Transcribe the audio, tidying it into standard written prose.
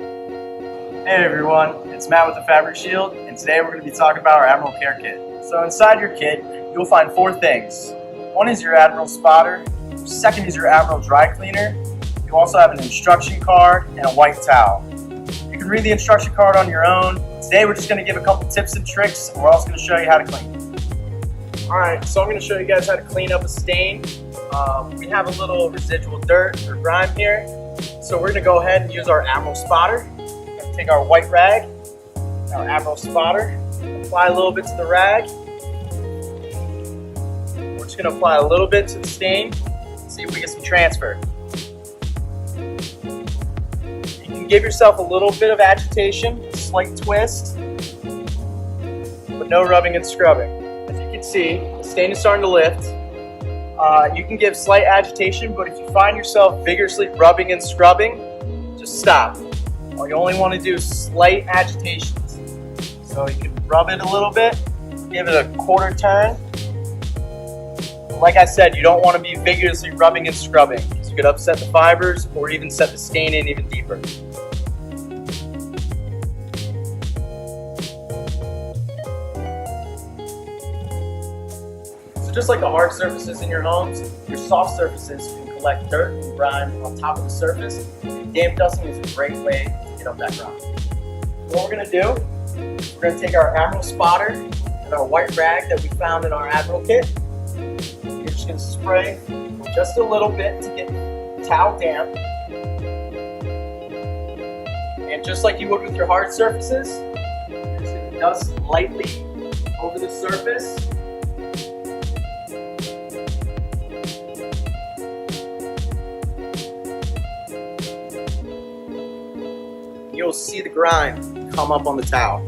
Hey everyone, it's Matt with the FabricShield, and today we're going to be talking about our Admiral Care Kit. So inside your kit, you'll find 4 things. One is your Admiral spotter, second is your Admiral dry cleaner, you also have an instruction card and a white towel. You can read the instruction card on your own. Today we're just going to give a couple tips and tricks, and we're also going to show you how to clean. Alright, so I'm going to show you guys how to clean up a stain. We have a little residual dirt or grime here, so we're going to go ahead and use our Admiral spotter. Take our white rag, our Admiral spotter, apply a little bit to the rag. We're just going to apply a little bit to the stain, see if we get some transfer. You can give yourself a little bit of agitation, a slight twist, but no rubbing and scrubbing. As you can see, the stain is starting to lift. You can give slight agitation, but if you find yourself vigorously rubbing and scrubbing, just stop. You only want to do slight agitations. So you can rub it a little bit, give it a quarter turn. Like I said, you don't want to be vigorously rubbing and scrubbing because you could upset the fibers or even set the stain in even deeper. So just like the hard surfaces in your homes, your soft surfaces can collect dirt and grime on top of the surface. And damp dusting is a great way to get up that grime. What we're going to do, we're going to take our Admiral spotter and our white rag that we found in our Admiral kit. You're just going to spray just a little bit to get the towel damp. And just like you would with your hard surfaces, you're just going to dust lightly over the surface. You'll see the grime come up on the towel.